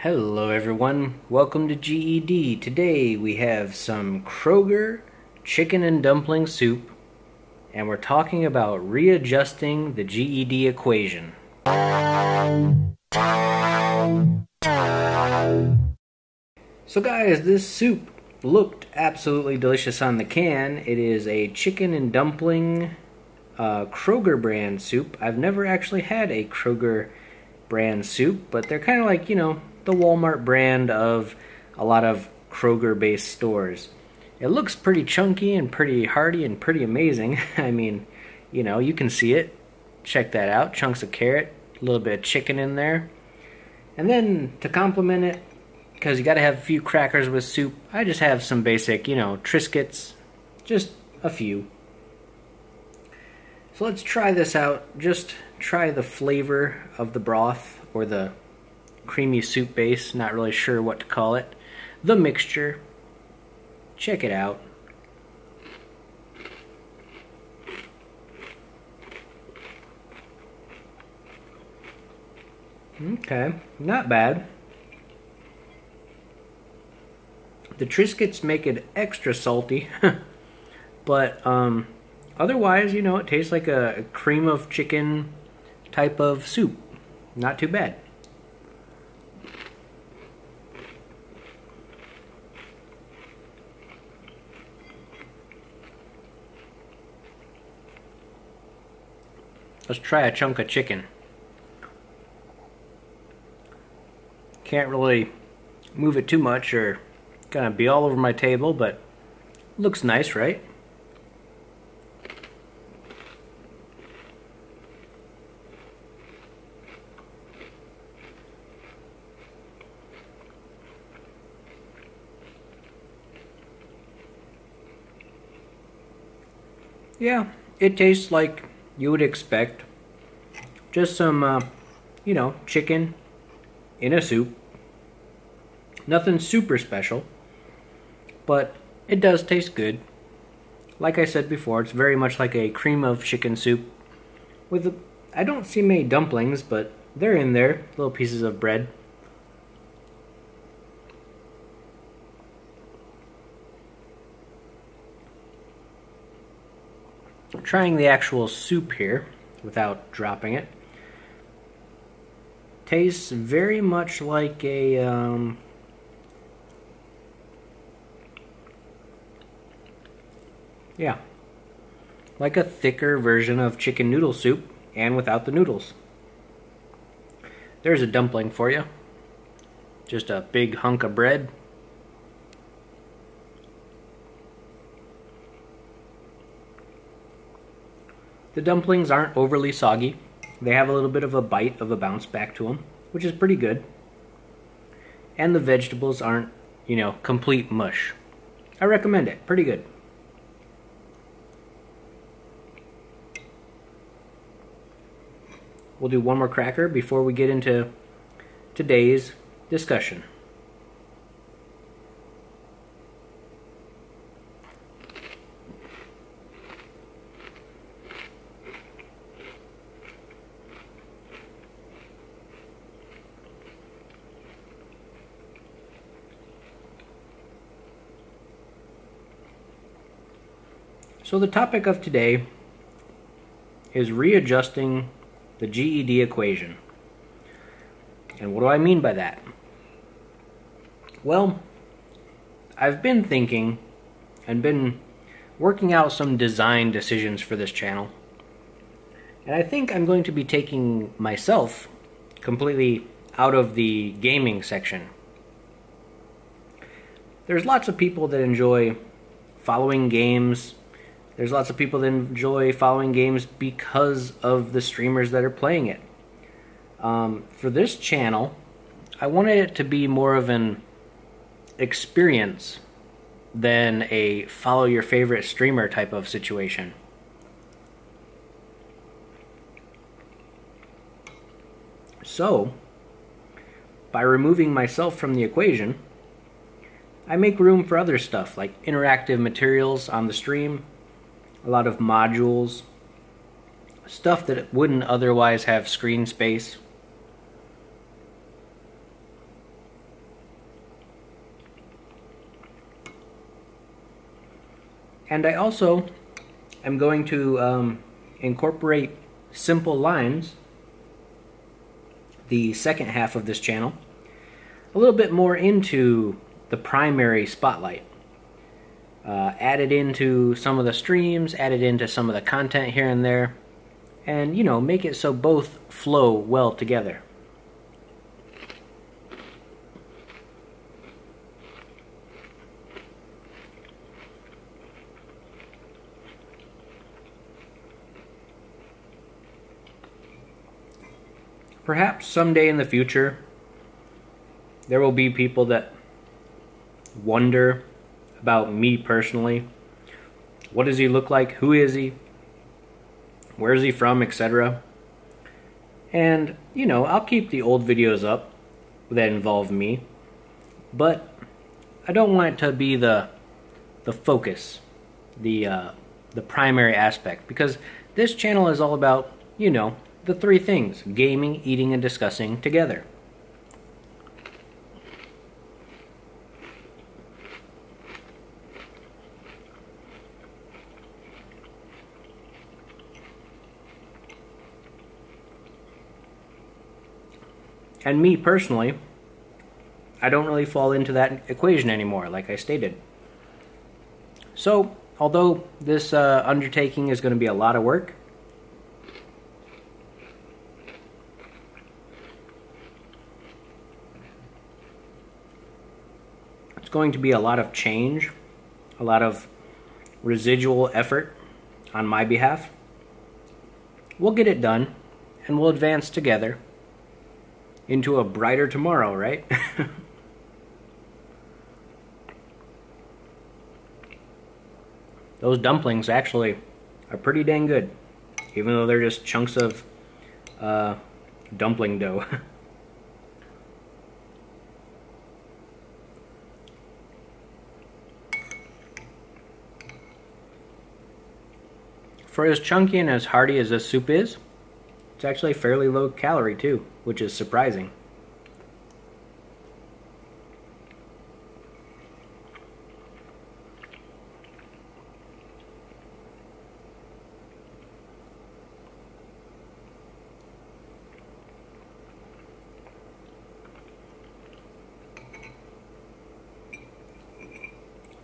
Hello everyone, welcome to GED. Today we have some Kroger chicken and dumpling soup, and we're talking about readjusting the GED equation. So guys, this soup looked absolutely delicious on the can. It is a chicken and dumpling Kroger brand soup. I've never actually had a Kroger brand soup, but they're kind of like, the Walmart brand of a lot of Kroger-based stores. It looks pretty chunky and pretty hearty and pretty amazing. I mean, you can see it. Check that out. Chunks of carrot, a little bit of chicken in there. And then to complement it, because you got to have a few crackers with soup, I just have some basic, Triscuits. Just a few. So let's try this out. Just try the flavor of the broth or the creamy soup base, not really sure what to call it. The mixture. Check it out. Okay, not bad. The Triscuits make it extra salty, but otherwise, it tastes like a cream of chicken type of soup. Not too bad. Let's try a chunk of chicken. Can't really move it too much or gonna be all over my table, but looks nice, right? Yeah, it tastes like you would expect. Just some, chicken in a soup. Nothing super special, but it does taste good. Like I said before, it's very much like a cream of chicken soup with I don't see many dumplings, but they're in there, little pieces of bread. Trying the actual soup here without dropping it. Tastes very much like a like a thicker version of chicken noodle soup and without the noodles. There's a dumpling for you. Just a big hunk of bread. The dumplings aren't overly soggy. They have a little bit of a bite of a bounce back to them, which is pretty good. And the vegetables aren't, complete mush. I recommend it. Pretty good. We'll do one more cracker before we get into today's discussion. So the topic of today is readjusting the GED equation. And what do I mean by that? Well, I've been thinking and been working out some design decisions for this channel. And I think I'm going to be taking myself completely out of the gaming section. There's lots of people that enjoy following games. There's lots of people that enjoy following games because of the streamers that are playing it. For this channel, I wanted it to be more of an experience than a follow your favorite streamer type of situation. So, by removing myself from the equation, I make room for other stuff like interactive materials on the stream, a lot of modules, stuff that wouldn't otherwise have screen space. And I also am going to incorporate simple lines, the second half of this channel, a little bit more into the primary spotlight. Add it into some of the streams, add it into some of the content here and there, and, you know, make it so both flow well together. Perhaps someday in the future, there will be people that wonder about me personally. What does he look like? Who is he? Where is he from? Etc. And, you know, I'll keep the old videos up that involve me, but I don't want it to be the focus, the primary aspect, because this channel is all about, you know, the three things: gaming, eating, and discussing together. And me personally, I don't really fall into that equation anymore, like I stated. So, although this undertaking is going to be a lot of work, it's going to be a lot of change, a lot of residual effort on my behalf. We'll get it done, and we'll advance together into a brighter tomorrow, right? Those dumplings actually are pretty dang good, even though they're just chunks of dumpling dough. For as chunky and as hearty as this soup is, it's actually fairly low calorie too, which is surprising.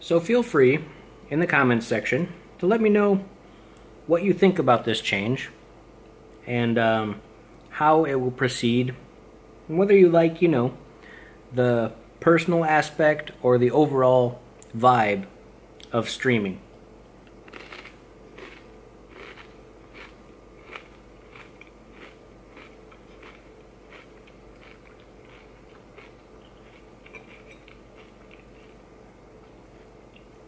So feel free in the comments section to let me know what you think about this change, and how it will proceed, and whether you like, you know, the personal aspect or the overall vibe of streaming.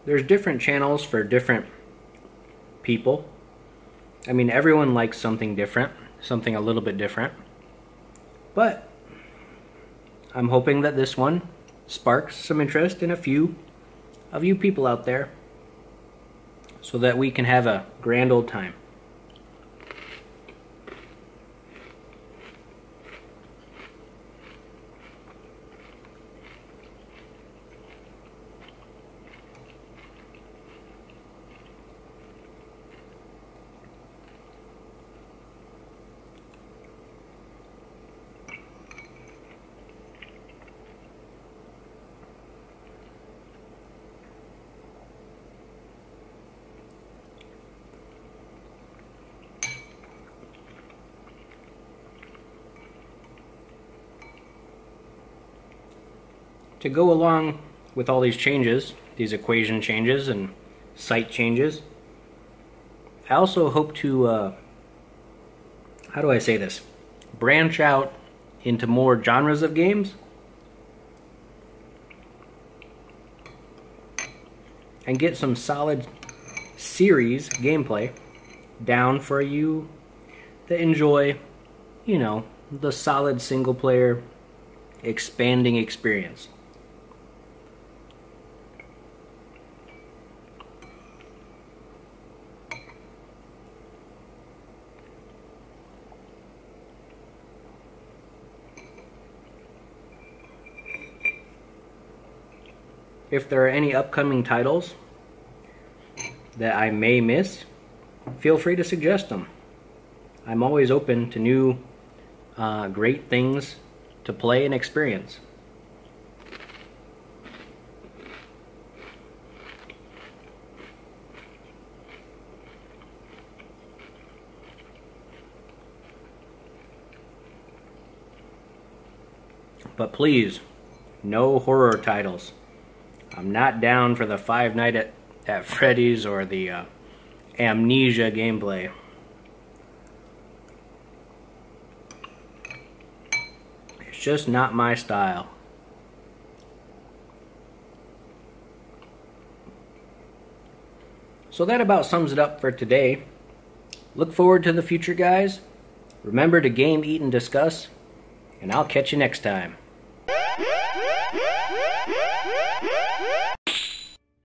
There's different channels for different people. I mean, everyone likes something different, something a little bit different. But I'm hoping that this one sparks some interest in a few of you people out there, so that we can have a grand old time. To go along with all these changes, these equation changes and site changes, I also hope to, how do I say this, branch out into more genres of games and get some solid series gameplay down for you that enjoy, you know, the solid single player expanding experience. If there are any upcoming titles that I may miss, feel free to suggest them. I'm always open to new great things to play and experience. But please, no horror titles. I'm not down for the Five Nights at Freddy's or the Amnesia gameplay. It's just not my style. So that about sums it up for today. Look forward to the future, guys. Remember to game, eat, and discuss. And I'll catch you next time.